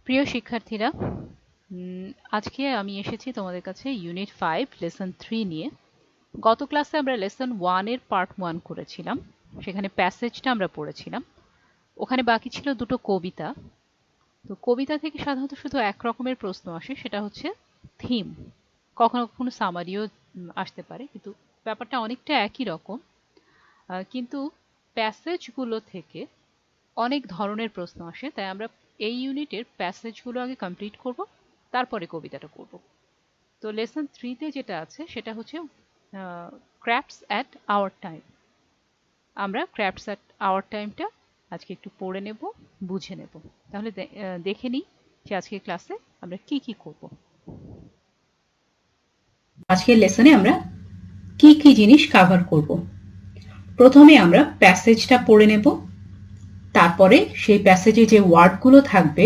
প্রিয় শিক্ষার্থীরা, আজকে আমি এসেছি তোমাদের কাছে ইউনিট 5 লেসন 3 নিয়ে। গত ক্লাসে আমরা লেসন 1 এর পার্ট 1 করেছিলাম, সেখানে প্যাসেজটা আমরা পড়েছিলাম। ওখানে বাকি ছিল দুটো কবিতা। তো কবিতা থেকে সাধারণত শুধু এক রকমের প্রশ্ন আসে, সেটা হচ্ছে থিম। কখনো কখনো সামারিও আসতে পারে, কিন্তু ব্যাপারটা অনেকটা একই রকম। কিন্তু প্যাসেজগুলো থেকে অনেক ধরনের প্রশ্ন আসে, তাই আমরা এই ইউনিটের প্যাসেজগুলো আগে কমপ্লিট করব, তারপরে কবিতাটা করব। তো লেসন 3-তে যেটা আছে সেটা হচ্ছে ক্রাফটস অ্যাট আওয়ার টাইম। আমরা ক্রাফটস অ্যাট আওয়ার টাইমটা আজকে একটু পড়ে নেব, বুঝে নেব। তাহলে দেখে নিই যে আজকে ক্লাসে আমরা কি কি করব। আজকের লেসনে আমরা কি কি জিনিস কভার করব। প্রথমে আমরা প্যাসেজটা পড়ে নেব, তারপরে সেই প্যাসেজে যে ওয়ার্ডগুলো থাকবে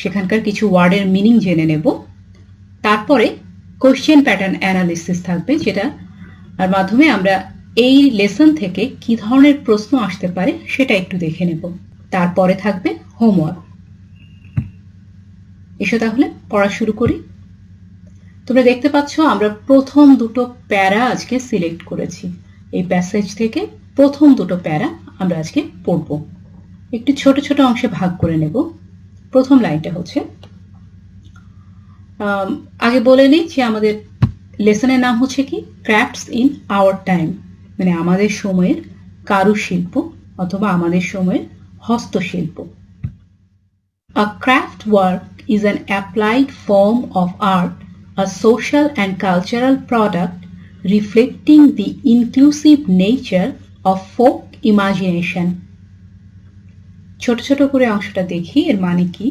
সেখানকার কিছু ওয়ার্ডের মিনিং জেনে নেব। তারপরে কোশ্চেন প্যাটার্ন অ্যানালিসিস থাকবে, যেটা আর মাধ্যমে আমরা এই লেসন থেকে কি ধরনের প্রশ্ন আসতে পারে সেটা একটু দেখে নেব। তারপরে থাকবে হোমওয়ার্ক। এসো তাহলে পড়া শুরু করি। তোমরা দেখতে পাচ্ছ আমরা প্রথম দুটো প্যারা আজকে সিলেক্ট করেছি। এই প্যাসেজ থেকে প্রথম দুটো প্যারা আমরা আজকে পড়ব। একটু ছোট ছোট অংশে ভাগ করে নেব। প্রথম লাইনটা হচ্ছে, আগে বলে নিই যে আমাদের লেসনের নাম হচ্ছে কি, ক্রাফটস ইন আওয়ার টাইম, মানে আমাদের সময়ের কারুশিল্প অথবা আমাদের সময়ের হস্তশিল্প। A craft work is an applied form of art, a social and cultural product reflecting the inclusive nature of folk imagination. ছোট ছোট করে অংশটা দেখি, এর মানে কি।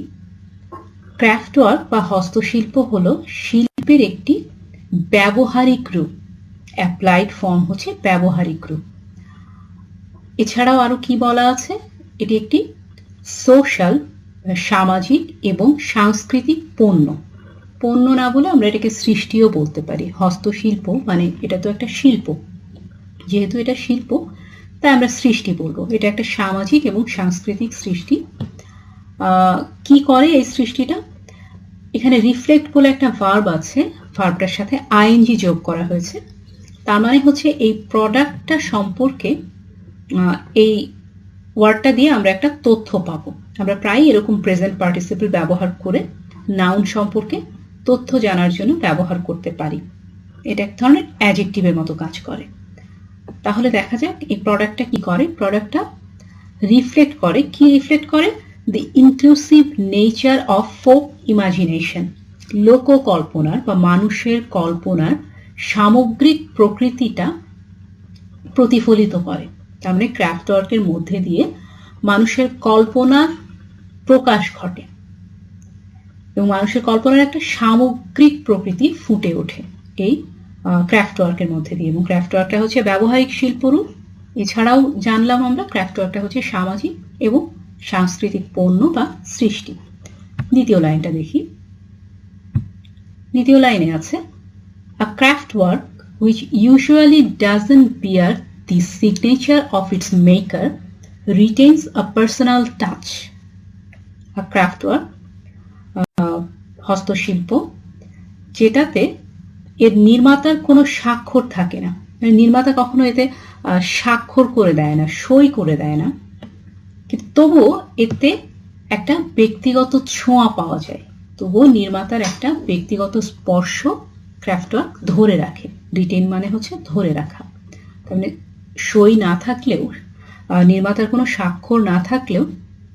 ক্রাফট ওয়ার্ক বা হস্তশিল্প হলো শিল্পের একটি ব্যবহারিক রূপ। অ্যাপ্লাইড ফর্ম হচ্ছে ব্যবহারিক রূপ। এছাড়াও আরো কি বলা আছে, এটি একটি সোশ্যাল, সামাজিক এবং সাংস্কৃতিক পণ্য। পণ্য না বলে আমরা এটাকে সৃষ্টিও বলতে পারি। হস্তশিল্প মানে এটা তো একটা শিল্প, যেহেতু এটা শিল্প তাই আমরা সৃষ্টি বলবো। এটা একটা সামাজিক এবং সাংস্কৃতিক সৃষ্টি। কি করে এই সৃষ্টিটা, এখানে রিফ্লেক্ট বলে একটা ভার্ব আছে, ভার্বটার সাথে আইএনজি যোগ করা হয়েছে। তার মানে হচ্ছে এই প্রোডাক্টটা সম্পর্কে এই ওয়ার্ডটা দিয়ে আমরা একটা তথ্য পাবো। আমরা প্রায় এরকম প্রেজেন্ট পার্টিসিপল ব্যবহার করে নাউন সম্পর্কে তথ্য জানার জন্য ব্যবহার করতে পারি। এটা এক ধরনের অ্যাডজেক্টিভের মতো কাজ করে। তাহলে দেখা যাক এই প্রোডাক্টটা কি করে। প্রোডাক্টটা রিফ্লেক্ট করে, কি রিফ্লেক্ট করে, the inclusive nature of folk imagination, লোককল্পনার বা মানুষের কল্পনার সামগ্রিক প্রকৃতিটা প্রতিফলিত করে। তার মানে ক্রাফট ওয়ার্কের মধ্যে দিয়ে মানুষের কল্পনার প্রকাশ ঘটে এবং মানুষের কল্পনার একটা সামগ্রিক প্রকৃতি ফুটে ওঠে এই ক্রাফট ওয়ার্কের মধ্যে দিয়ে। এবং ক্রাফট ওয়ার্কটা হচ্ছে ব্যবহারিক শিল্পরূপ। এছাড়াও জানলাম আমরা ক্রাফট ওয়ার্কটা হচ্ছে সামাজিক এবং সাংস্কৃতিক পণ্য বা সৃষ্টি। দ্বিতীয় লাইনটা দেখি। দ্বিতীয় লাইনে আছে, a craft work which usually doesn't bear the signature of its maker retains a personal touch. A craft work, হস্তশিল্প, যেটাতে এর নির্মাতার কোনো স্বাক্ষর থাকে না। মানে নির্মাতা কখনো এতে স্বাক্ষর করে দেয় না, সই করে দেয় না, কিন্তু তবুও এতে একটা ব্যক্তিগত ছোঁয়া পাওয়া যায়। তবুও নির্মাতার একটা ব্যক্তিগত স্পর্শ ক্রাফট ওয়ার্ক ধরে রাখে। রিটেন মানে হচ্ছে ধরে রাখা। তার মানে সই না থাকলেও, নির্মাতার কোনো স্বাক্ষর না থাকলেও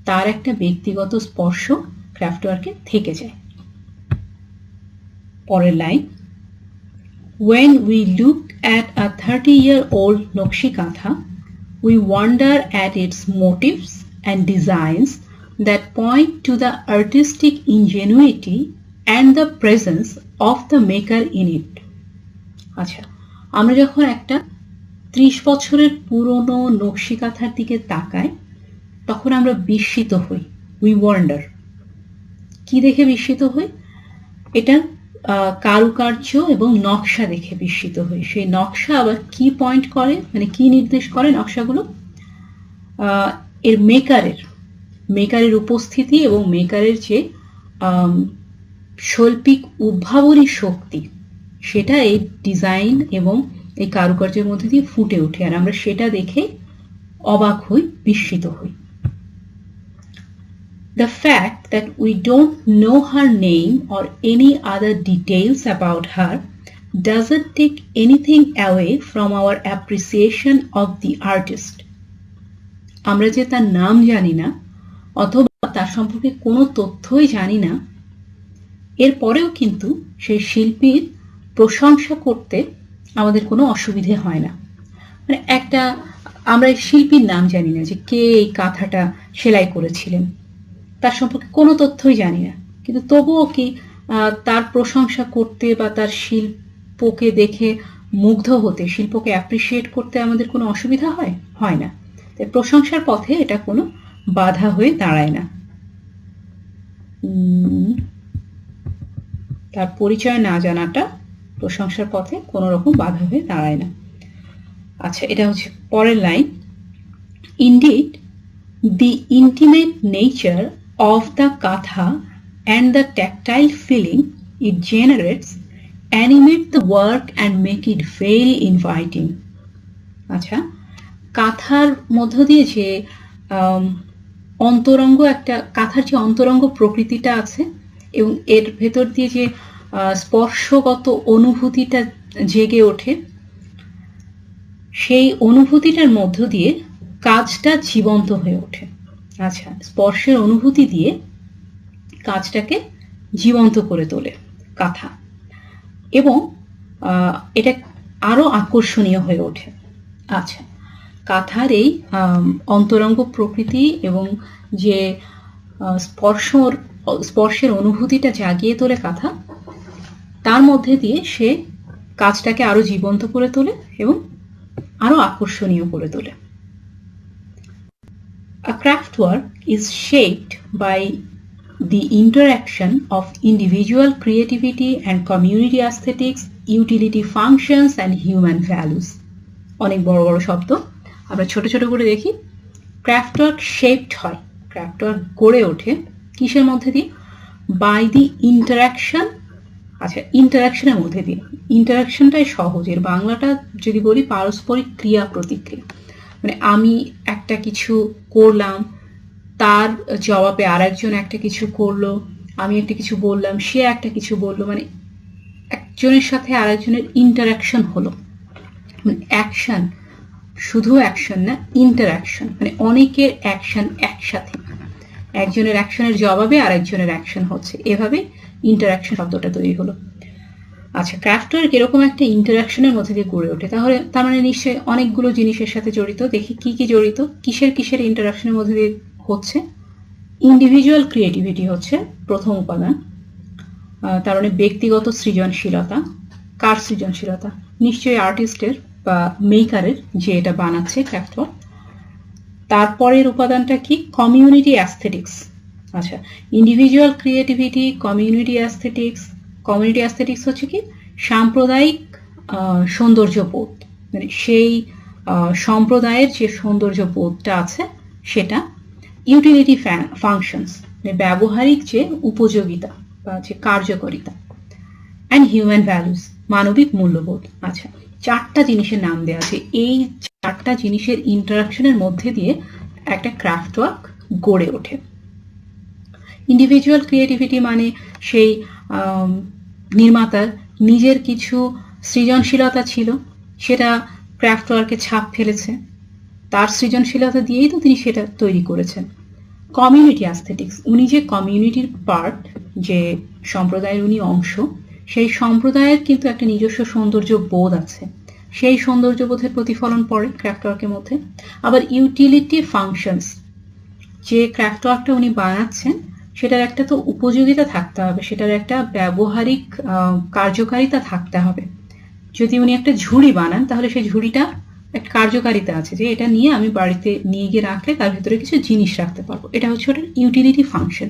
তার একটা ব্যক্তিগত স্পর্শ ক্রাফট ওয়ার্কে থেকে যায়। পরের line, when we look at a 30-year-old Nokshi Katha, we wonder at its motives and designs that point to the artistic ingenuity and the presence of the maker in it. আচ্ছা, আমরা যখন একটা 30 বছরের পুরনো নকশি কাঁথার দিকে তাকাই তখন আমরা বিস্মিত হই। we wonder, কি দেখে বিস্মিত হই? এটা কারুকার্য এবং নকশা দেখে বিস্মিত হই। সেই নকশা আবার কি পয়েন্ট করে, মানে কি নির্দেশ করে নকশাগুলো? এর মেকারের উপস্থিতি এবং মেকারের যে শৈল্পিক উদ্ভাবনী শক্তি, সেটা এই ডিজাইন এবং এই কারুকার্যের মধ্যে দিয়ে ফুটে ওঠে, আর আমরা সেটা দেখে অবাক হই, বিস্মিত হই। The fact that we don't know her name or any other details about her doesn't take anything away from our appreciation of the artist. আমরা যে তার নাম জানি না অথবা তার সম্পর্কে কোনো তথ্যই জানি না, এরপরেও কিন্তু সেই শিল্পীর প্রশংসা করতে আমাদের কোনো অসুবিধে হয় না। মানে আমরা শিল্পীর নাম জানি না, যে কে এই কাঁথাটা সেলাই করেছিলেন, তার সম্পর্কে কোনো তথ্যই জানি না, কিন্তু তবুও কি তার প্রশংসা করতে বা তার শিল্পকে দেখে মুগ্ধ হতে, শিল্পকে অ্যাপ্রিসিয়েট করতে আমাদের কোনো অসুবিধা হয় না। তাই প্রশংসার পথে এটা কোনো বাধা হয়ে দাঁড়ায় না। তার পরিচয় না জানাটা প্রশংসার পথে কোনো রকম বাধা হয়ে দাঁড়ায় না। আচ্ছা, এটা হচ্ছে পরের line. Indeed, the intimate nature of the katha and the tactile feeling it generates animate the work and make it very inviting. আচ্ছা, কাঁথার মধ্য দিয়ে যে অন্তরঙ্গ কাঁথার যে অন্তরঙ্গ প্রকৃতিটা আছে এবং এর ভেতর দিয়ে যে স্পর্শগত অনুভূতিটা জেগে ওঠে, সেই অনুভূতিটার মধ্য দিয়ে কাজটা জীবন্ত হয়ে ওঠে। আচ্ছা, স্পর্শের অনুভূতি দিয়ে কাজটাকে জীবন্ত করে তোলে কাঁথা, এবং এটা আরো আকর্ষণীয় হয়ে ওঠে। আচ্ছা, কাঁথার এই অন্তরঙ্গ প্রকৃতি এবং যে স্পর্শের অনুভূতিটা জাগিয়ে তোলে কাঁথা, তার মধ্যে দিয়ে সে কাজটাকে আরো জীবন্ত করে তোলে এবং আরো আকর্ষণীয় করে তোলে। A craft work is shaped by the interaction of individual creativity and community aesthetics, utility functions and human values. অনেক বড় বড় শব্দ, আমরা ছোট ছোট করে দেখি। ক্রাফট ওয়ার্ক শেপড হয়, ক্রাফট ওয়ার্ক গড়ে ওঠে কিসের মধ্যে দিয়ে? By the interaction. আচ্ছা, ইন্টারাকশনের মধ্যে দিয়ে। ইন্টারাকশনটাই সহজ, এর বাংলাটা যদি বলি পারস্পরিক ক্রিয়া প্রতিক্রিয়া। মানে আমি একটা কিছু করলাম, তার জবাবে আর একজন একটা কিছু করলো, আমি একটা কিছু বললাম, সে একটা কিছু বললো, মানে একজনের সাথে আর একজনের ইন্টারাকশন হলো। মানে অ্যাকশন, শুধু অ্যাকশন না, ইন্টারাকশন, মানে অনেকের অ্যাকশন একসাথে, একজনের অ্যাকশনের জবাবে আর একজনের অ্যাকশন হচ্ছে, এভাবে ইন্টারাকশন শব্দটা তৈরি হলো। আচ্ছা, ক্রাফট ওয়ার্ক এরকম একটা ইন্টারাকশনের মধ্যে দিয়ে গড়ে ওঠে, তাহলে তার মানে নিশ্চয়ই অনেকগুলো জিনিসের সাথে জড়িত। দেখি কি কি জড়িত, কিসের ইন্টারাকশনের মধ্যে দিয়ে হচ্ছে। ইন্ডিভিজুয়াল ক্রিয়েটিভিটি হচ্ছে প্রথম উপাদান, তার মানে ব্যক্তিগত সৃজনশীলতা। কার সৃজনশীলতা? নিশ্চয়ই আর্টিস্টের বা মেকারের, যে এটা বানাচ্ছে ক্রাফট ওয়ার্ক। তারপরের উপাদানটা কি? Community aesthetics. আচ্ছা, individual creativity, community aesthetics. Community aesthetics হচ্ছে কি? সাম্প্রদায়িক সৌন্দর্যবোধ, মানে সেই সম্প্রদায়ের যে সৌন্দর্যবোধটা আছে সেটা। ইউটিলিটি ফাংশনস, মানে ব্যবহারিক যে উপযোগিতা বা যে কার্যকারিতা। অ্যান্ড হিউম্যান ভ্যালুস, মানবিক মূল্যবোধ। আচ্ছা, চারটা জিনিসের নাম দেওয়া আছে। এই চারটা জিনিসের ইন্টারাকশনের মধ্যে দিয়ে একটা ক্রাফট ওয়ার্ক গড়ে ওঠে। ইন্ডিভিজুয়াল ক্রিয়েটিভিটি মানে সেই নির্মাতার নিজের কিছু সৃজনশীলতা ছিল, সেটা ক্রাফট ওয়ার্কে ছাপ ফেলেছে, তার সৃজনশীলতা দিয়েই তো তিনি সেটা তৈরি করেছেন। কমিউনিটি অ্যাস্থেটিক্স, উনি যে কমিউনিটির পার্ট, যে সম্প্রদায়ের উনি অংশ, সেই সম্প্রদায়ের কিন্তু একটা নিজস্ব সৌন্দর্য বোধ আছে, সেই সৌন্দর্যবোধের প্রতিফলন পড়ে ক্রাফট ওয়ার্কের মধ্যে। আবার ইউটিলিটি ফাংশনস, যে ক্রাফট ওয়ার্কটা উনি বানাচ্ছেন সেটার একটা তো উপযোগিতা থাকতে হবে, সেটার একটা ব্যবহারিক কার্যকারিতা থাকতে হবে। যদি উনি একটা ঝুড়ি বানান, তাহলে সেই ঝুড়িটা একটা কার্যকারিতা আছে, যে এটা নিয়ে আমি বাড়িতে নিয়ে গিয়ে রাখলে তার ভিতরে কিছু জিনিস রাখতে পারবো, এটা হচ্ছে ওটার utility function.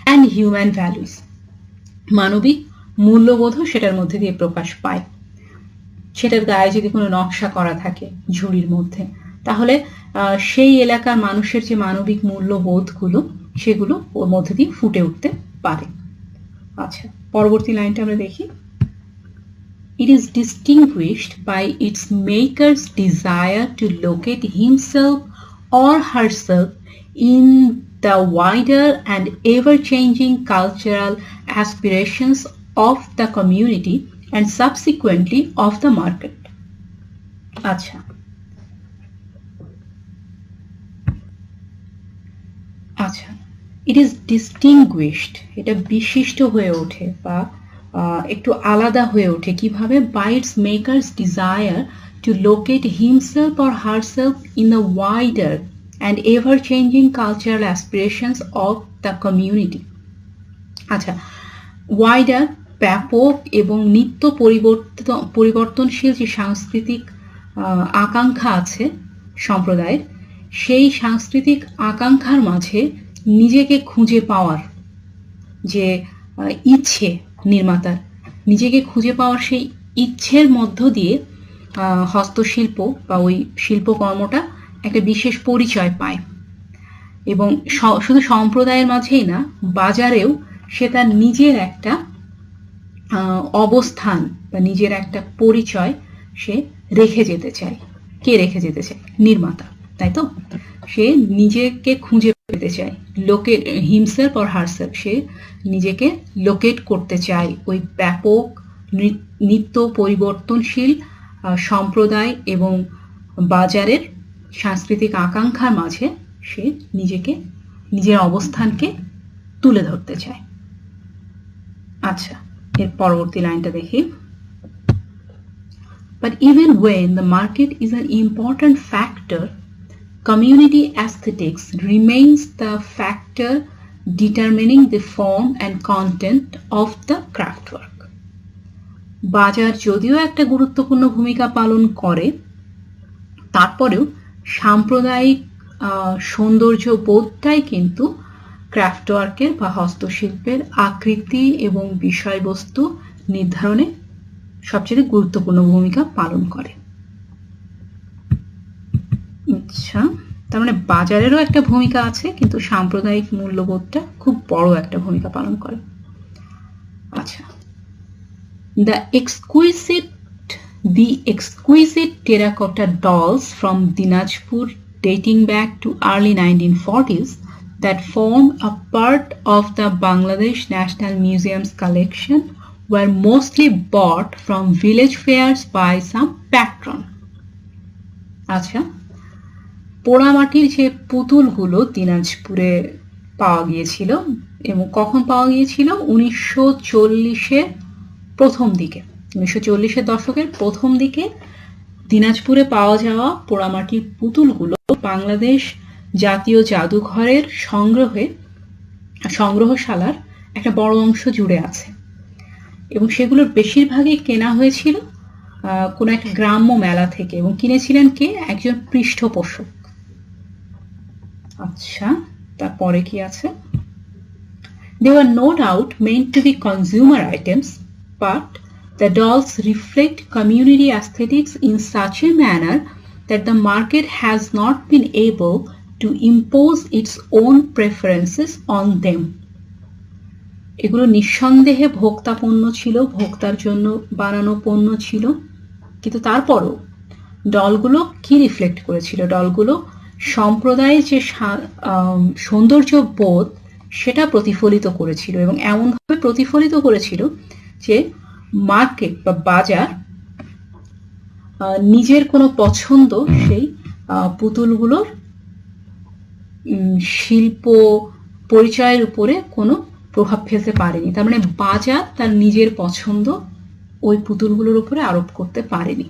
And human values, মানবিক মূল্যবোধও সেটার মধ্যে দিয়ে প্রকাশ পায়। সেটার গায়ে যদি কোনো নকশা করা থাকে ঝুড়ির মধ্যে, তাহলে সেই এলাকার মানুষের যে মানবিক মূল্যবোধগুলো, সেগুলো ওর মধ্যে দিয়ে ফুটে উঠতে পারে। আচ্ছা, পরবর্তী লাইনটা আমরা দেখি। It is distinguished by its maker's desire to locate himself or herself in the wider and ever-changing cultural aspirations of the community and subsequently of the market. আচ্ছা, আচ্ছা, it is distinguished, এটা বিশিষ্ট হয়ে ওঠে বা একটু আলাদা হয়ে ওঠে কিভাবে? by its maker's desire to locate himself or herself in the wider and ever-changing cultural aspirations of the community. আচ্ছা, wider ব্যাপক এবং নিত্য পরিবর্তনশীল যে সাংস্কৃতিক আকাঙ্ক্ষা আছে সম্প্রদায়ের, সেই সাংস্কৃতিক আকাঙ্ক্ষার মাঝে নিজেকে খুঁজে পাওয়ার যে ইচ্ছে, নির্মাতার নিজেকে খুঁজে পাওয়ার সেই ইচ্ছের মধ্য দিয়ে হস্তশিল্প বা ওই শিল্পকর্মটা একটা বিশেষ পরিচয় পায়। এবং শুধু সম্প্রদায়ের মাঝেই না, বাজারেও সে তার নিজের একটা অবস্থান বা নিজের একটা পরিচয় সে রেখে যেতে চায়। কে রেখে যেতে চায়? নির্মাতা, তাই তো? সে নিজেকে খুঁজে পেতে চায়, লোকেট হিমসেলফ অর হারসেলফ, সে নিজেকে লোকেট করতে চায় ওই ব্যাপক নিত্য পরিবর্তনশীল সম্প্রদায় এবং বাজারের সাংস্কৃতিক আকাঙ্ক্ষার মাঝে সে নিজেকে, নিজের অবস্থানকে তুলে ধরতে চায়। আচ্ছা, এর পরবর্তী লাইনটা দেখি। But even when the market is an important factor, community aesthetics remains the factor determining the form and content of the craftwork. বাজার যদিও একটা গুরুত্বপূর্ণ ভূমিকা পালন করে, তারপরেও সাম্প্রদায়িক সৌন্দর্য বোধটাই কিন্তু ক্রাফটওয়ার্কের বা হস্তশিল্পের আকৃতি এবং বিষয়বস্তু নির্ধারণে সবচেয়ে গুরুত্বপূর্ণ ভূমিকা পালন করে। আচ্ছা, তার মানে বাজারেরও একটা ভূমিকা আছে, কিন্তু সাম্প্রদায়িক মূল্যবোধটা খুব বড় একটা ভূমিকা পালন করে। আচ্ছা, the exquisite terracotta dolls from Dinajpur dating back to early 1940s that form a part of the Bangladesh National Museum's collection were mostly bought from village fairs by some patron. আচ্ছা, পোড়ামাটির যে পুতুলগুলো দিনাজপুরে পাওয়া গিয়েছিল, এবং কখন পাওয়া গিয়েছিল? 1940-এর প্রথম দিকে, 1940-এর দশকের প্রথম দিকে দিনাজপুরে পাওয়া যাওয়া পোড়ামাটির পুতুলগুলো বাংলাদেশ জাতীয় জাদুঘরের সংগ্রহশালার একটা বড় অংশ জুড়ে আছে, এবং সেগুলোর বেশিরভাগই কেনা হয়েছিল কোনো একটা গ্রাম্য মেলা থেকে, এবং কিনেছিলেন কে? একজন পৃষ্ঠপোষক। আচ্ছা, তারপরে কি আছে? They were no doubt meant to be consumer items, but the dolls reflect community aesthetics in such a manner that the market has not been able to impose its own preferences on them. এগুলো নিঃসন্দেহে ভোক্তা পণ্য ছিল, ভোক্তার জন্য বানানো পণ্য ছিল, কিন্তু তারপরও ডলগুলো কি রিফ্লেক্ট করেছিল? ডলগুলো সম্প্রদায়ের যে সৌন্দর্য বোধ সেটা প্রতিফলিত করেছিল, এবং এমনভাবে প্রতিফলিত করেছিল যে মার্কেট বা বাজার নিজের কোনো পছন্দ সেই পুতুলগুলোর শিল্প পরিচয়ের উপরে কোনো প্রভাব ফেলতে পারেনি। তার মানে বাজার তার নিজের পছন্দ ওই পুতুলগুলোর উপরে আরোপ করতে পারেনি।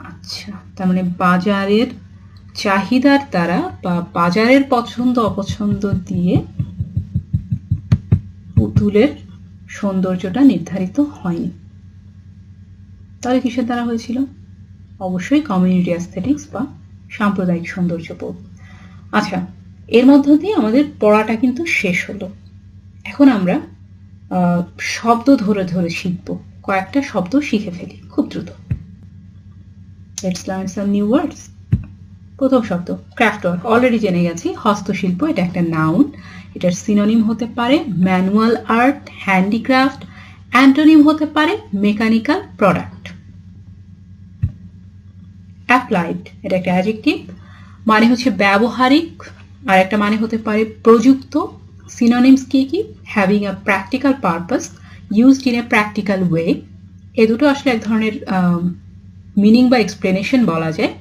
আচ্ছা, তার মানে বাজারের চাহিদার দ্বারা বা বাজারের পছন্দ অপছন্দ দিয়ে পুতুলের সৌন্দর্যটা নির্ধারিত হয়নি। তাহলে কিসের দ্বারা হয়েছিল? অবশ্যই কমিউনিটি অ্যাস্থেটিক্স বা সাম্প্রদায়িক সৌন্দর্যবোধ। আচ্ছা, এর মধ্য দিয়ে আমাদের পড়াটা কিন্তু শেষ হলো। এখন আমরা শব্দ ধরে ধরে শিখব, কয়েকটা শব্দ শিখে ফেলি খুব দ্রুত। Let's learn some new words. প্রথম শব্দ ক্রাফট ওয়ার্ক অলরেডি জেনে গেছি, হস্তশিল্প, এটা একটা নাউন, এটার সিনোনিম হতে পারে ম্যানুয়াল আর্ট, হ্যান্ডিক্রাফট, অ্যান্টোনিম হতে পারে মেকানিক্যাল প্রোডাক্ট। অ্যাপ্লাইড, এটা একটা অ্যাডজেক্টিভ, মানে হচ্ছে ব্যবহারিক, আর একটা মানে হতে পারে প্রযুক্ত। সিনোনিমস কি কি? Having a practical purpose, used in a practical way. এ দুটো আসলে এক ধরনের মিনিং বা এক্সপ্লেনেশন বলা যায়।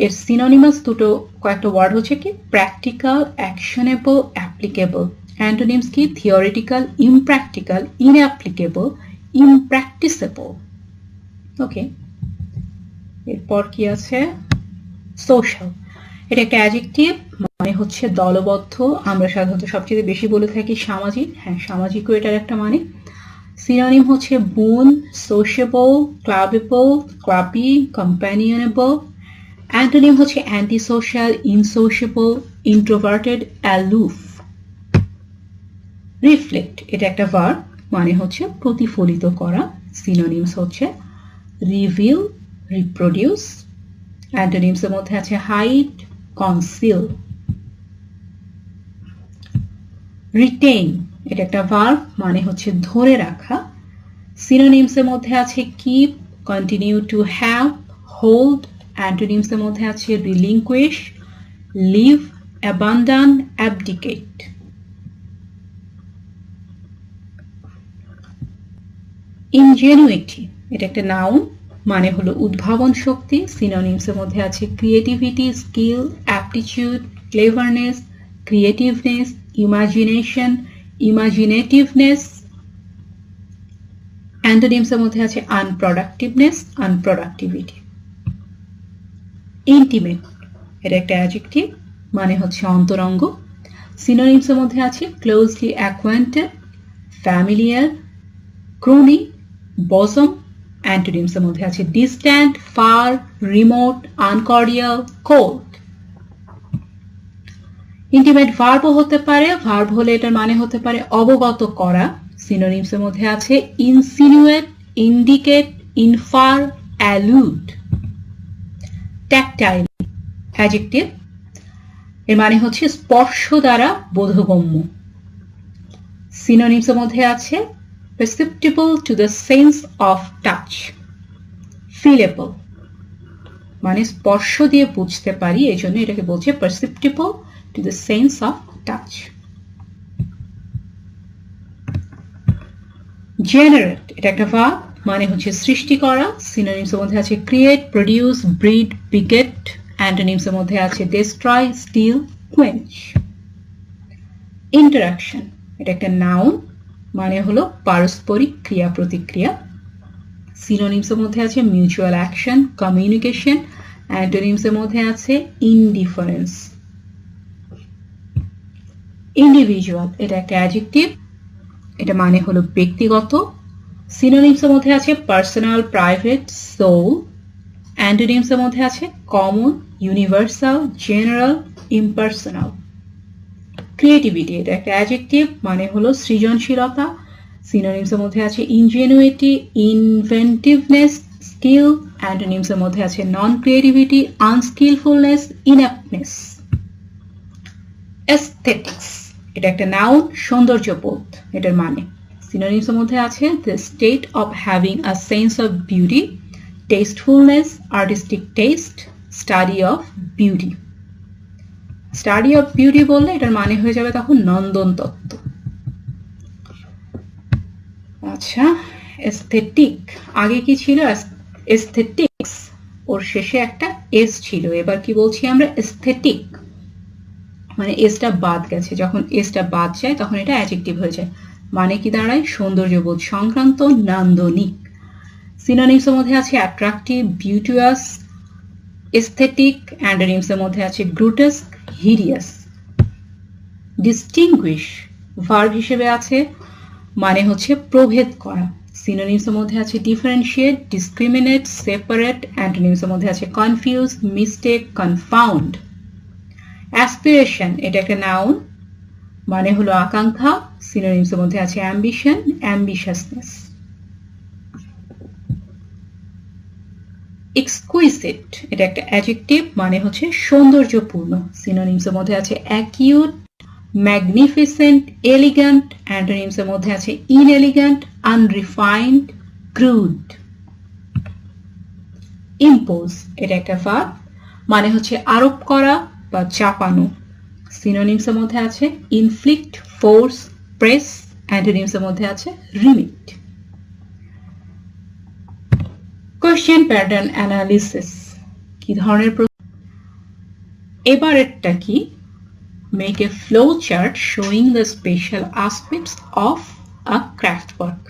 এর সিনোনিমাস দুটো কয়েকটা ওয়ার্ড হচ্ছে কি প্র্যাকটিক্যাল, অ্যাকশনেবল, অ্যাপ্লিকেবল। অ্যান্টোনিমস কি? Theoretical, impractical, inapplicable, impracticable. Okay, এরপর কি আছে? সোশ্যাল, এটা একটা অ্যাডজেক্টিভ, মানে হচ্ছে দলবদ্ধ। আমরা সাধারণত সবচেয়ে বেশি বলে থাকি সামাজিক। হ্যাঁ, সামাজিকও এটার একটা মানে। সিনোনিম হচ্ছে boon, sociable, clubbable, clubby, companionable. Antonym হচ্ছে anti social, insociable, introverted, aloof. Reflect, এটা একটা ভার্ব, মানে হচ্ছে প্রতিফলিত করা। সিনোনিমস হচ্ছে রিভিল, রিপ্রোডিউস। অ্যান্টোনিমস এর মধ্যে আছে হাইড, কনসিল। রিটেইন, এটা একটা ভার্ব, মানে হচ্ছে ধরে রাখা। সিনোনিমস এর মধ্যে আছে keep, continue to have, hold. Antonyms এর মধ্যে আছে রিলিঙ্কুইশ, লিভ, অ্যাবান্ডন, অ্যাবডিকেট। ইনজেনুইটি, এটা একটা নাউন, মানে হলো উদ্ভাবন শক্তি। সিনোনিমস এর মধ্যে আছে creativity, skill, aptitude, cleverness, creativeness, imagination, imaginativeness. Antonyms এর মধ্যে আছে আনপ্রোডাক্টিভনেস, আনপ্রোডাক্টিভিটি। ইন্টিমেট, এটা একটা অ্যাডজেক্টিভ, মানে হচ্ছে অন্তরঙ্গ। সিনোনিমস এর মধ্যে আছে closely acquainted, familiar, crony, bosom. Antonyms এর মধ্যে আছে distant, far, remote, uncordial, cold. Intimate ভার্বও হতে পারে, ভার্ব হলে এটার মানে হতে পারে অবগত করা। সিনোনিমস এর মধ্যে আছে ইনসিনুয়েট, ইন্ডিকেট, ইনফার, অ্যালুড। ট্যাকটাইল, অ্যাডজেক্টিভ, এর মানে হচ্ছে স্পর্শ দ্বারা বোধগম্য। সিনোনিমস এর মধ্যে আছে perceptible to the sense of touch, feelable, মানে স্পর্শ দিয়ে বুঝতে পারি, এই জন্য এটাকে বলছে perceptible to the sense of touch. Generate, এটা একটা ভার্ব, মানে হচ্ছে সৃষ্টি করা। সিনোনিমস এর মধ্যে আছে ক্রিয়েট, প্রডিউস, ব্রিড, বিগেট। অ্যান্টোনিমস এর মধ্যে আছে destroy, steal, quench. Interaction, এটা একটা নাউন, মানে হলো পারস্পরিক ক্রিয়া প্রতিক্রিয়া। সিনোনিমস এর মধ্যে আছে মিউচুয়াল অ্যাকশন, কমিউনিকেশন। অ্যান্টোনিমস এর মধ্যে আছে ইনডিফারেন্স। ইন্ডিভিজুয়াল, এটা একটা অ্যাডজেক্টিভ, এটা মানে হলো ব্যক্তিগত। সিনোনিমস এর মধ্যে আছে পার্সোনাল, প্রাইভেট, সোল। অ্যান্টোনিমস এর মধ্যে আছে common, universal, general, impersonal. Creativity, এটা একটা অ্যাডজেক্টিভ, মানে হলো সৃজনশীলতা। সিনোনিমস এর মধ্যে আছে ইনজেনুইটি, ইনভেন্টিভনেস, স্কিল। অ্যান্টোনিমস এর মধ্যে আছে নন ক্রিয়েটিভিটি, আনস্কিলফুলনেস, ইনঅ্যাপ্টনেস। এস্থেটিক্স, এটা একটা নাউন, সৌন্দর্যবোধ এটার মানে। সিনোনিমস এর মধ্যে আছে the state of having a sense of beauty, tastefulness, artistic taste, study of beauty. Study of beauty বললে এটার মানে হয়ে যাবে তখন নন্দন তত্ত্ব। আচ্ছা, এস্থেটিক, আগে কি ছিল? এস্থেটিক্স, ওর শেষে একটা এস ছিল, এবার কি বলছি আমরা? এস্থেটিক, মানে এসটা বাদ গেছে, যখন এসটা বাদ যায় তখন এটা অ্যাডজেক্টিভ হয়ে যায়, মানে কি দাঁড়ায়? সৌন্দর্যবোধ সংক্রান্ত, নান্দনিক। সিনোনিমস এর মধ্যে আছে অ্যাট্রাকটিভ, বিউটিয়াস, এস্থেটিক। অ্যান্টোনিমস এর মধ্যে আছে গ্রুটেস্ক, হিডিয়াস। ডিস্টিংগুইশ, ভার্ব হিসেবে আছে, মানে হচ্ছে প্রভেদ করা। সিনোনিমস এর মধ্যে আছে ডিফারেন্সিয়েট, ডিসক্রিমিনেট, সেপারেট। অ্যান্টোনিমস এর মধ্যে আছে কনফিউজ, মিস্টেক, কনফাউন্ড। অ্যাসপিরেশন, এটা একটা নাউন, মানে হলো আকাঙ্ক্ষা। সিনোনিমস এর মধ্যে আছে অ্যাম্বিশন, অ্যাম্বিশাসনেস। এক্সকুইসিট এটা একটা অ্যাডজেক্টিভ, মানে হচ্ছে সৌন্দর্যপূর্ণ। সিনোনিমস এর মধ্যে আছে অ্যাকিউট, ম্যাগনিফিসেন্ট, এলিগ্যান্ট। অ্যান্টোনিমস এর মধ্যে আছে ইনএলিগ্যান্ট, আনরিফাইন্ড, ক্রুড। ইম্পোজ এটা একটা ভার্ব, মানে হচ্ছে আরোপ করা বা চাপানো। সিনোনিমস এর মধ্যে আছে ইনফ্লিক্ট, ফোর্স, প্রেস। অ্যান্টোনিমস এর মধ্যে আছে রিমিট। কোয়েশ্চেন প্যাটার্ন অ্যানালিসিস কি ধরনের প্রশ্ন? এবারেরটা কি? Make a flow chart showing the special aspects of a craft work.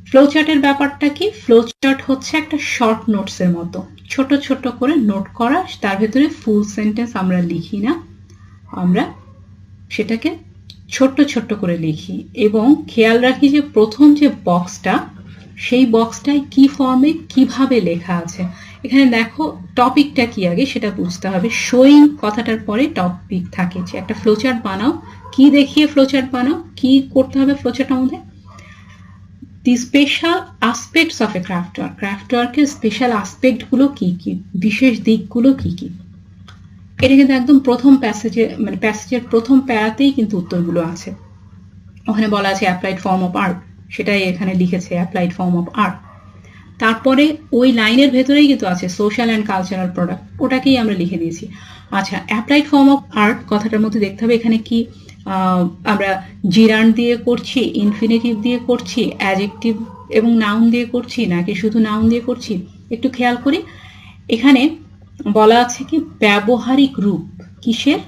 Flow চার্টের ব্যাপারটা কি? ফ্লো চার্ট হচ্ছে একটা শর্ট নোটস এর মতো, ছোট ছোট করে নোট করা। তার ভেতরে ফুল সেন্টেন্স আমরা লিখি না, আমরা সেটাকে ছোট্ট ছোট্ট করে লিখি এবং খেয়াল রাখি যে প্রথম যে বক্সটা, সেই বক্সটায় কি ফর্মে কিভাবে লেখা আছে। এখানে দেখো টপিকটা কি আগে সেটা বুঝতে হবে। শোয়িং কথাটার পরে টপিক থাকে, যে একটা ফ্লোচার্ট বানাও, কি দেখিয়ে ফ্লোচার্ট বানাও, কি করতে হবে ফ্লোচার্টের মধ্যে। The special aspects of a craft work, craft ওয়ার্কের স্পেশাল অ্যাসপেক্ট গুলো কি কি, বিশেষ দিকগুলো কি কি। এটা কিন্তু একদম প্রথম প্যাসেজে, মানে প্যাসেজের প্রথম প্যারাতেই কিন্তু উত্তরগুলো আছে। ওখানে বলা আছে অ্যাপ্লাইড ফর্ম অফ আর্ট, সেটাই এখানে লিখেছে অ্যাপ্লাইড ফর্ম অফ আর্ট। তারপরে ওই লাইনের ভেতরেই কিন্তু আছে সোশ্যাল অ্যান্ড কালচারাল প্রোডাক্ট, ওটাকেই আমরা লিখে দিয়েছি। আচ্ছা, অ্যাপ্লাইড ফর্ম অফ আর্ট কথাটার মধ্যে দেখতে হবে এখানে কি আমরা জিরান্ড দিয়ে করছি, ইনফিনিটিভ দিয়ে করছি, অ্যাডজেক্টিভ এবং নাউন দিয়ে করছি, নাকি শুধু নাউন দিয়ে করছি। একটু খেয়াল করি, এখানে বলা আছে কি ব্যবহারিক রূপ। কিসের?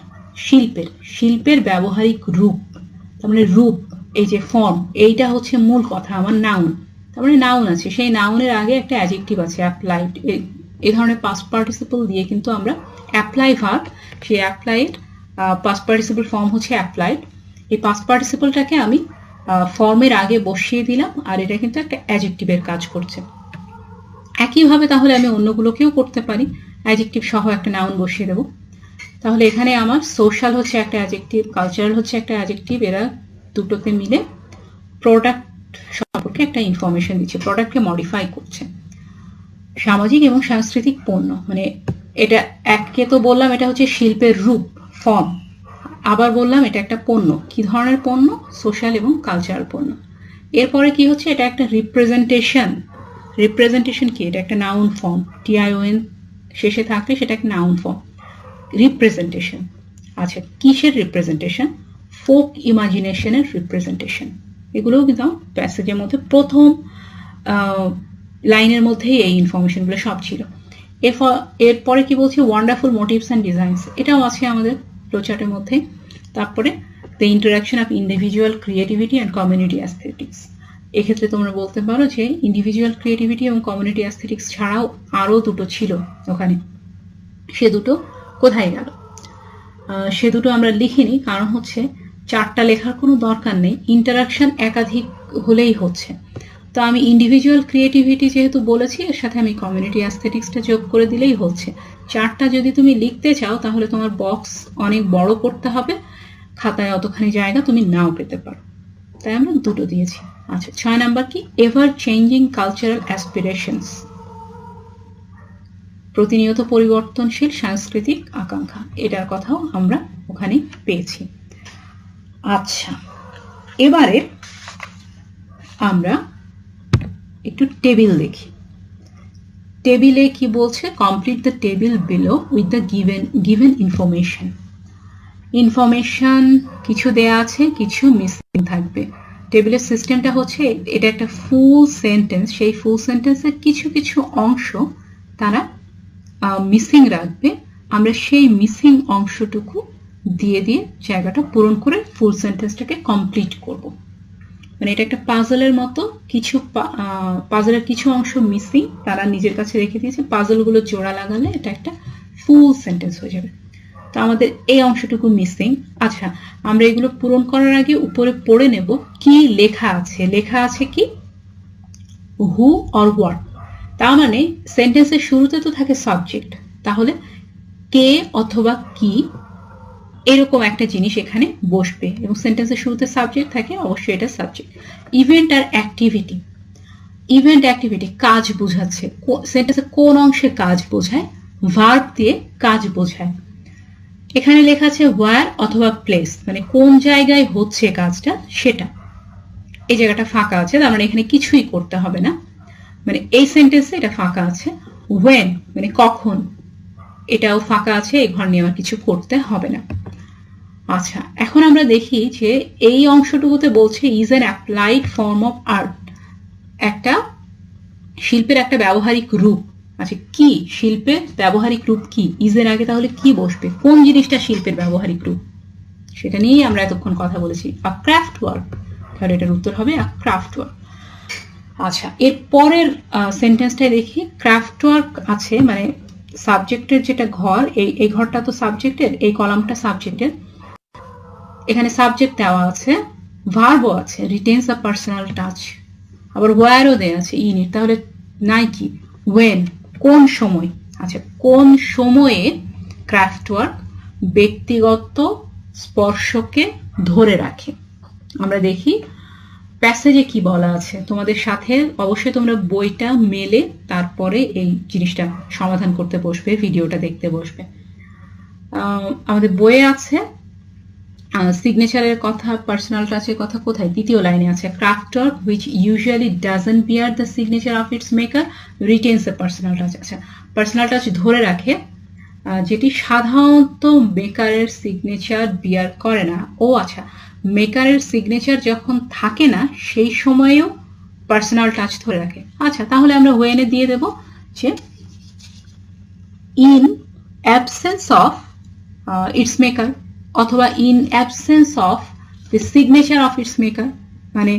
শিল্পের। শিল্পের ব্যবহারিক রূপ, তার মানে রূপ, এই যে ফর্ম, এইটা হচ্ছে মূল কথা আমার নাউন। তার মানে নাউন আছে, সেই নাউনের আগে একটা অ্যাডজেক্টিভ আছে অ্যাপ্লাইড। এই ধরনের পাস্ট পার্টিসিপল দিয়ে কিন্তু আমরা অ্যাপ্লাই ভার্ব, সেই অ্যাপ্লাইড পাস্ট পার্টিসিপল ফর্ম হচ্ছে অ্যাপ্লাইড। এই পাস্ট পার্টিসিপলটাকে আমি ফর্মের আগে বসিয়ে দিলাম, আর এটা কিন্তু একটা অ্যাডজেক্টিভের কাজ করছে। একইভাবে তাহলে আমি অন্যগুলোকেও করতে পারি, অ্যাডজেক্টিভ সহ একটা নাউন বসিয়ে দেবো। তাহলে এখানে আমার সোশ্যাল হচ্ছে একটা অ্যাডজেক্টিভ, কালচারাল হচ্ছে একটা অ্যাডজেক্টিভ, এরা দুটোকে মিলে প্রোডাক্ট সম্পর্কে একটা ইনফরমেশন দিচ্ছে, প্রোডাক্টকে মডিফাই করছে। সামাজিক এবং সাংস্কৃতিক পণ্য, মানে এটা এককে তো বললাম এটা হচ্ছে শিল্পের রূপ, ফর্ম, আবার বললাম এটা একটা পণ্য। কি ধরনের পণ্য? সোশ্যাল এবং কালচারাল পণ্য। এরপরে কি হচ্ছে? এটা একটা রিপ্রেজেন্টেশন। রিপ্রেজেন্টেশন কি? এটা একটা নাউন ফর্ম, টিআইওএন শেষে থাকলে সেটা একটা নাউন ফর্ম, রিপ্রেজেন্টেশন। আচ্ছা, কিসের রিপ্রেজেন্টেশন? Folk ইমাজিনেশনের representation. এগুলোও কিন্তু প্যাসেজের মধ্যে প্রথম লাইনের মধ্যেই এই ইনফরমেশনগুলো সব ছিল। এরপরে কি বলছে? ওয়ান্ডারফুল মোটিভস অ্যান্ড ডিজাইনস, এটাও আছে আমাদের ফ্লোচার্টের মধ্যে। তারপরে the interaction of individual creativity and community aesthetics. এক্ষেত্রে তোমরা বলতে পারো যে ইন্ডিভিজুয়াল ক্রিয়েটিভিটি এবং কমিউনিটি অ্যাস্থেটিক্স ছাড়াও আরও দুটো ছিল ওখানে, সে দুটো কোথায় গেল? সে দুটো আমরা লিখিনি, কারণ হচ্ছে চারটা লেখার কোনো দরকার নেই, ইন্টারাকশন একাধিক হলেই হচ্ছে। তো আমি ইন্ডিভিজুয়াল ক্রিয়েটিভিটি যেহেতু বলেছি, এর সাথে আমি কমিউনিটি অ্যাস্থেটিক্সটা যোগ করে দিলেই হচ্ছে। চারটা যদি তুমি লিখতে চাও তাহলে তোমার বক্স অনেক বড় করতে হবে, খাতায় অতখানি জায়গা তুমি নাও পেতে পারো, তাই আমরা দুটো দিয়েছি। আচ্ছা, 6 নাম্বার কি? এভার চেঞ্জিং কালচারাল অ্যাসপিরেশনস, প্রতিনিয়ত পরিবর্তনশীল সাংস্কৃতিক আকাঙ্ক্ষা, এটার কথাও আমরা ওখানে পেয়েছি। আচ্ছা, এবারে আমরা একটু টেবিল দেখি। টেবিলে কি বলছে? Complete the table below with the given information. Information কিছু দেয়া আছে, কিছু মিসিং থাকবে। টেবিলের সিস্টেমটা হচ্ছে এটা একটা ফুল সেন্টেন্স, সেই ফুল সেন্টেন্সের কিছু কিছু অংশ তারা মিসিং রাখবে, আমরা সেই মিসিং অংশটুকু দিয়ে দিয়ে জায়গাটা পূরণ করে ফুল সেন্টেন্সটাকে কমপ্লিট করব। মানে এটা একটা পাজলের মতো, কিছু পাজলের কিছু অংশ মিসিং তারা নিজের কাছে রেখে দিয়েছে, পাজলগুলো জোড়া লাগালে এটা একটা ফুল সেন্টেন্স হয়ে যাবে। তো আমাদের এই অংশটুকু মিসিং। আচ্ছা, আমরা এগুলো পূরণ করার আগে উপরে পড়ে নেব কি লেখা আছে। লেখা আছে কি? হু অর হোয়াট। তার মানে সেন্টেন্সের শুরুতে তো থাকে সাবজেক্ট, তাহলে কে অথবা কি এরকম একটা জিনিস এখানে বসবে, এবং সেন্টেন্সের শুরুতে সাবজেক্ট থাকে, অবশ্যই এটা সাবজেক্ট। ইভেন্ট আর অ্যাক্টিভিটি, ইভেন্ট অ্যাক্টিভিটি কাজ বোঝাচ্ছে, সেন্টেন্সে কোন অংশে কাজ বোঝায়, ভার্ব দিয়ে কাজ বোঝায়। এখানে লেখা আছে ওয়্যার অথবা প্লেস, মানে কোন জায়গায় হচ্ছে কাজটা সেটা। এই জায়গাটা ফাঁকা আছে, তার মানে এখানে কিছুই করতে হবে না, মানে এই সেন্টেন্সে এটা ফাঁকা আছে। when মানে কখন, এটাও ফাঁকা আছে, এই ঘর নিয়ে আমার কিছু করতে হবে না। আচ্ছা, এখন আমরা দেখি যে এই অংশটুকুতে বলছে is an applied form of art, একটা শিল্পের একটা ব্যবহারিক রূপ। আচ্ছা, কি শিল্পের ব্যবহারিক রূপ কি, ইজের আগে তাহলে কি বসবে, কোন জিনিসটা শিল্পের ব্যবহারিক রূপ, সেটা নিয়েই আমরা এতক্ষণ কথা বলেছি। আ ক্রাফট ওয়ার্ক, তাহলে এটার উত্তর হবে আ ক্রাফট ওয়ার্ক। আচ্ছা, এর পরের সেন্টেন্সটাই দেখি। ক্রাফট ওয়ার্ক আছে মানে সাবজেক্টের যেটা ঘর, এই ঘরটা তো সাবজেক্টের, এই কলামটা সাবজেক্টের, এখানে সাবজেক্ট দেওয়া আছে, ভার্বও আছে, রিটেন্স আ পার্সোনাল টাচ, আবার ওয়্যারও দেওয়া আছে ইন ইট, তাহলে নাই কি ওয়েন, কোন সময়। আচ্ছা, কোন সময়ে ক্রাফট ওয়ার্ক ব্যক্তিগত স্পর্শকে ধরে রাখে। আমরা দেখি প্যাসেজে কি বলা আছে, তোমাদের সাথে অবশ্যই তোমরা বইটা মেলে তারপরে এই জিনিসটা সমাধান করতে বসবে, ভিডিওটা দেখতে বসবে। আমাদের বইয়ে আছে সিগনেচারের কথা, পার্সোনাল টাচের কথা কোথায়, দ্বিতীয় লাইনে আছে, craft work which usually doesn't bear the signature of its maker রিটেন্স the personal touch. আচ্ছা, পার্সোনাল টাচ ধরে রাখে, যেটি সাধারণত মেকারের সিগনেচার বিয়ার করে না। ও আচ্ছা, মেকারের সিগনেচার যখন থাকে না সেই সময়েও পার্সোনাল টাচ ধরে রাখে। আচ্ছা, তাহলে আমরা ওয়েনে দিয়ে দেব যে in absence of its maker, অথবা in absence of the signature of its maker, মানে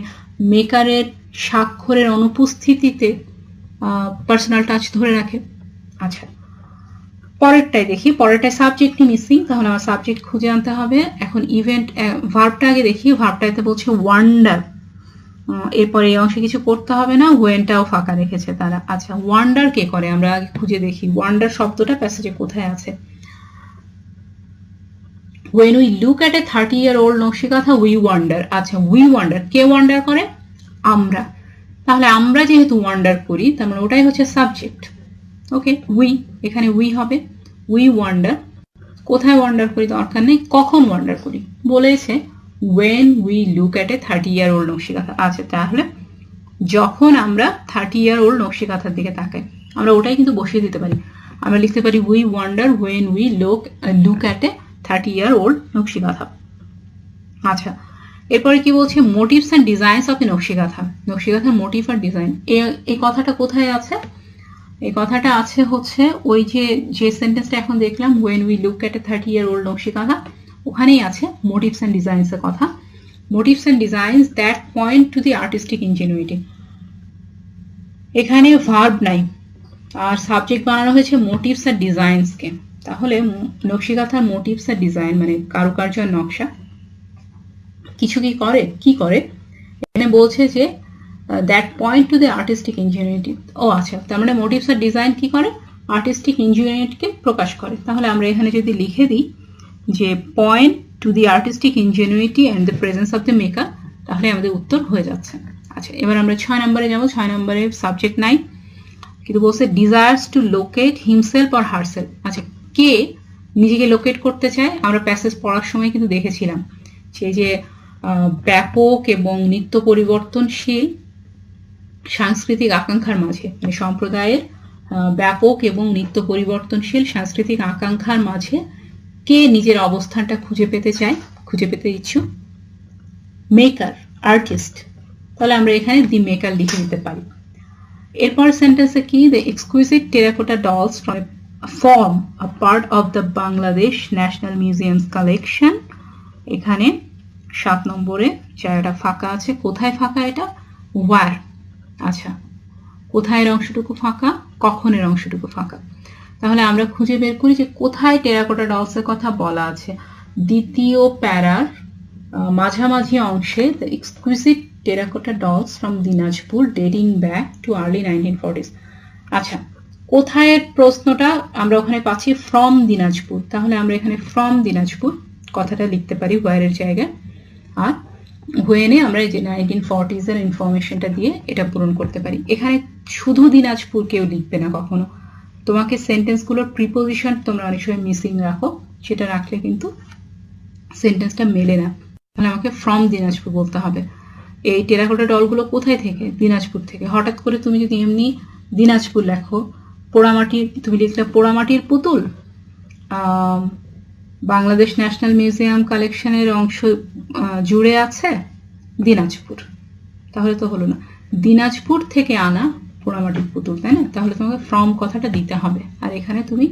মেকারের স্বাক্ষরের অনুপস্থিতিতে পার্সোনাল টাচ ধরে রাখে। আচ্ছা, পরেরটাই দেখি, পরেরটায় সাবজেক্টই মিসিং, তাহলে আমার সাবজেক্ট খুঁজে আনতে হবে। এখন ইভেন্ট ভার্বটা আগে দেখি, ভার্বটাতে বলছে ওয়ান্ডার, এরপরে এই অংশে কিছু করতে হবে না, ওয়েনটাও ফাঁকা রেখেছে তারা। আচ্ছা, ওয়ান্ডার কে করে আমরা আগে খুঁজে দেখি, ওয়ান্ডার শব্দটা প্যাসেজে কোথায় আছে। when we look at a 30-year-old Nakshi Kantha we wonder। আচ্ছা, we wonder, কে ওয়ান্ডার করে, আমরা, তাহলে আমরা যেহেতু ওয়ান্ডার করি তার মানে ওটাই হচ্ছে সাবজেক্ট। ওকে, উই, এখানে উই হবে, উই ওয়ান্ডার, কোথায় ওয়ান্ডার করি দরকার নেই, কখন ওয়ান্ডার করি বলেছে, when we look at a 30-year-old Nakshi Kantha. আচ্ছা, তাহলে যখন আমরা 30-year-old নকশিকাঁথার দিকে তাকাই, আমরা ওটাই কিন্তু বসিয়ে দিতে পারি, আমরা লিখতে পারি we wonder when we look at a 30-year-old Nakshi Kantha. আচ্ছা, এরপরে কি বলছে, motifs and designs of a nakshi kantha, নকশিকাঁথার মোটিভ আর ডিজাইন, এই কথাটা কোথায় আছে, এই কথাটা আছে হচ্ছে ওই যে সেন্টেন্সটা এখন দেখলাম, when we look at a 30-year-old Nakshi Kantha, ওখানেই আছে মোটিভস অ্যান্ড ডিজাইনস এর কথা। Motives and designs that point to the artistic Ingenuity, এখানে ভার্ব নাই আর সাবজেক্ট বানানো হয়েছে মোটিভস আর ডিজাইনসকে, তাহলে নকশিকাঁথার মোটিভস আর ডিজাইন মানে কারুকার্য আর নকশা কিছু কি করে এখানে বলছে যে that point to the artistic ingenuity. ও আচ্ছা, তার মানে মোটিভস আর ডিজাইন কি করে, আর্টিস্টিক ইনজেনুইটিকে প্রকাশ করে। তাহলে আমরা এখানে যদি লিখে দিই যে point to the artistic Ingenuity and the presence of the maker, তাহলে আমাদের উত্তর হয়ে যাচ্ছে। আচ্ছা, এবার আমরা 6 নম্বরে যাবো। 6 নম্বরে সাবজেক্ট নাই, কিন্তু বলছে desires to locate himself or herself. আচ্ছা, কে নিজেকে লোকেট করতে চায়, আমরা প্যাসেজ পড়ার সময় কিন্তু দেখেছিলাম যে ব্যাপক এবং নিত্য পরিবর্তনশীল সাংস্কৃতিক আকাঙ্ক্ষার মাঝে, মানে সম্প্রদায়ের ব্যাপক এবং নিত্য পরিবর্তনশীল সাংস্কৃতিক আকাঙ্ক্ষার মাঝে কে নিজের অবস্থানটা খুঁজে পেতে ইচ্ছুক, মেকার, আর্টিস্ট। তাহলে আমরা এখানে দি মেকার লিখে দিতে পারি। এরপর সেন্টেন্সে কি, the exquisite terracotta dolls form a part of the Bangladesh national museum's collection. এখানে 7 নম্বরে জায়গাটা ফাঁকা আছে, কোথায় ফাঁকা এটা, ওয়ার। আচ্ছা, কোথায় অংশটুকু ফাঁকা, কখনের অংশটুকু ফাঁকা, তাহলে আমরা খুঁজে বের করি যে কোথায় টেরাকোটা ডলসের কথা বলা আছে। দ্বিতীয় প্যারার মাঝামাঝি অংশে, the exquisite terracotta dolls from Dinajpur dating back to early 1940s। আচ্ছা, কোথায় প্রশ্নটা আমরা ওখানে পাচ্ছি ফ্রম দিনাজপুর, তাহলে আমরা এখানে ফ্রম দিনাজপুর কথাটা লিখতে পারি ওয়ারের জায়গায়। আর হোয়েনে আমরা এই যে 1940s এর ইনফরমেশনটা দিয়ে এটা পূরণ করতে পারি। এখানে শুধু দিনাজপুর কেউ লিখবে না কখনো, তোমাকে সেন্টেন্সগুলোর প্রিপোজিশন তোমরা অনেক সময় মিসিং রাখো, সেটা রাখলে কিন্তু সেন্টেন্সটা মেলে না। তাহলে আমাকে ফ্রম দিনাজপুর বলতে হবে। এই টেরাকোটা ডলগুলো কোথায় থেকে? দিনাজপুর থেকে। হঠাৎ করে তুমি যদি এমনি দিনাজপুর লেখো, পোড়ামাটির, তুমি লিখলে পোড়ামাটির পুতুল, বাংলাদেশ ন্যাশনাল মিউজিয়াম কালেকশনের অংশ জুড়ে আছে দিনাজপুর, তাহলে তো হলো না। দিনাজপুর থেকে আনা পোড়ামাটির পুতুল, তাই না? তাহলে তোমাকে ফ্রম কথাটা দিতে হবে। আর এখানে তুমি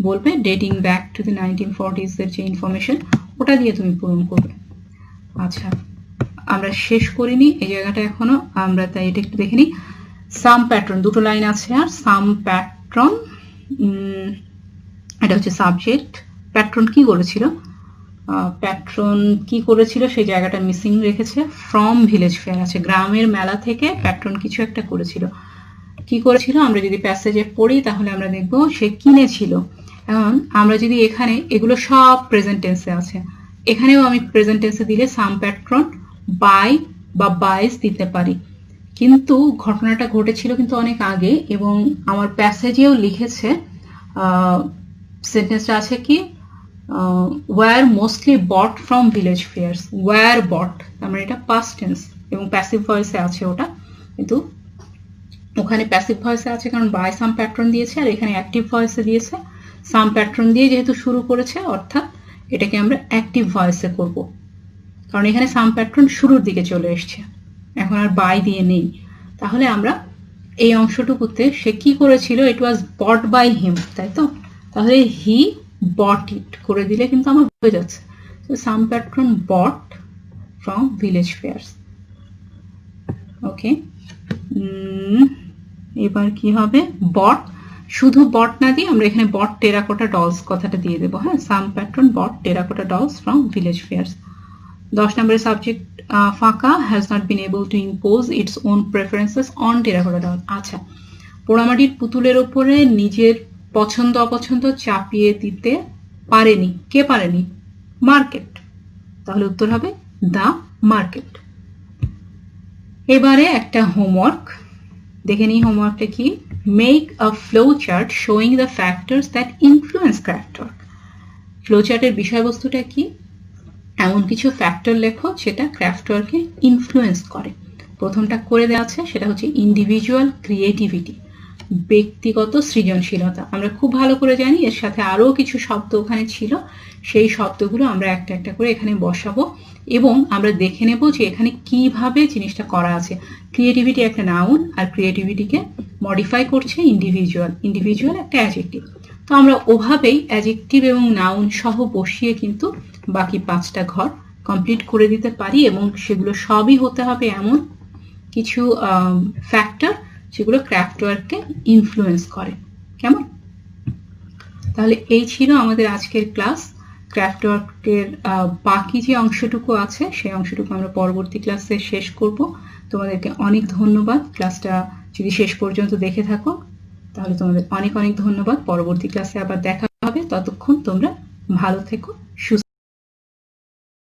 বলবে dating back to the 1940s এর যে ইনফরমেশন, ওটা দিয়ে তুমি পূরণ করবে। আচ্ছা, আমরা শেষ করিনি এই জায়গাটা এখনো, আমরা তাই এটা একটু দেখে নিই। সাম প্যাটার্ন, দুটো লাইন আছে আর সাম প্যাট্রন, এটা হচ্ছে সাবজেক্ট। প্যাট্রন কি করেছিল? প্যাট্রন কি করেছিল সেই জায়গাটা মিসিং রেখেছে। ফ্রম ভিলেজ ফেয়ার আছে, গ্রামের মেলা থেকে প্যাট্রন কিছু একটা করেছিল। কি করেছিল আমরা যদি প্যাসেজে পড়ি তাহলে আমরা দেখব সে কিনেছিল। এখন আমরা যদি এখানে, এগুলো সব প্রেজেন্ট টেন্সে আছে, এখানেও আমি প্রেজেন্ট টেন্সে দিলে সাম প্যাট্রন বাই বা বাইস দিতে পারি, কিন্তু ঘটনাটা ঘটেছিল কিন্তু অনেক আগে, এবং আমার প্যাসেজেও লিখেছে সেন্টেন্সটা আছে কি were mostly bought from village fairs, were bought, আমরা এটা past tense এবং প্যাসিভ ভয়েসে আছে ওটা, কিন্তু ওখানে প্যাসিভ ভয়েসে আছে কারণ বাই সাম প্যাট্রন দিয়েছে, আর এখানে অ্যাক্টিভ ভয়েসে দিয়েছে। সাম প্যাট্রন দিয়ে যেহেতু শুরু করেছে, অর্থাৎ এটাকে আমরা অ্যাক্টিভ ভয়েসে করব, কারণ এখানে সাম প্যাট্রন শুরুর দিকে চলে এসছে, এখন আর বাই দিয়ে নেই। তাহলে আমরা এই অংশটুকুতে সে কি করেছিল, ইট ওয়াজ বট বাই হিম, তাই তো? তাহলে হি bought it করে দিলে কিন্তু আমার হয়ে যাচ্ছে। So some patron bought from village fairs. ওকে, এবার কি হবে? bought, শুধু bought না দিয়ে আমরা এখানে bought terracotta dolls কথাটা দিয়ে দেবো। হ্যাঁ, some patron bought terracotta dolls from village fairs। 10 নম্বরের সাবজেক্ট ফাঁকা, has not been able to impose its own preferences on terracotta dolls। আচ্ছা, পোড়ামাটির পুতুলের উপরে নিজের পছন্দ অপছন্দ চাপিয়ে দিতে পারেনি। কে পারেনি? মার্কেট। তাহলে উত্তর হবে দা মার্কেট। এবারে একটা হোমওয়ার্ক দেখে নিই। হোমওয়ার্কটা কি? Make a flow chart showing the factors that influence craft work. Flow চার্টের বিষয়বস্তুটা কি? এমন কিছু ফ্যাক্টর লেখো যেটা ক্রাফট ওয়ার্কে ইনফ্লুয়েন্স করে। প্রথমটা করে দেওয়া আছে, সেটা হচ্ছে ইন্ডিভিজুয়াল ক্রিয়েটিভিটি, ব্যক্তিগত সৃজনশীলতা। আমরা খুব ভালো করে জানি, এর সাথে আরো কিছু শব্দ ওখানে ছিল, সেই শব্দগুলো আমরা একটা একটা করে এখানে বসাবো এবং আমরা দেখে নেব যে এখানে কিভাবে জিনিসটা করা আছে। ক্রিয়েটিভিটি একটা নাউন, আর ক্রিয়েটিভিটিকে মডিফাই করছে ইন্ডিভিজুয়াল। ইন্ডিভিজুয়াল একটা অ্যাডজেক্টিভ, তো আমরা ওভাবেই অ্যাডজেক্টিভ এবং নাউন সহ বসিয়ে কিন্তু বাকি 5টা ঘর কমপ্লিট করে দিতে পারি, এবং সেগুলো সবই হতে হবে এমন কিছু ফ্যাক্টর যেগুলো ক্রাফট ওয়ার্ককে ইনফ্লুয়েন্স করে। কেমন? তাহলে এই ছিল আমাদের আজকের ক্লাস। ক্রাফট ওয়ার্কের বাকি যে অংশটুকু আছে সেই অংশটুকু আমরা পরবর্তী ক্লাসে শেষ করব। তোমাদেরকে অনেক ধন্যবাদ। ক্লাসটা যদি শেষ পর্যন্ত দেখে থাকো তাহলে তোমাদের অনেক অনেক ধন্যবাদ। পরবর্তী ক্লাসে আবার দেখা হবে, ততক্ষণ তোমরা ভালো থেকো।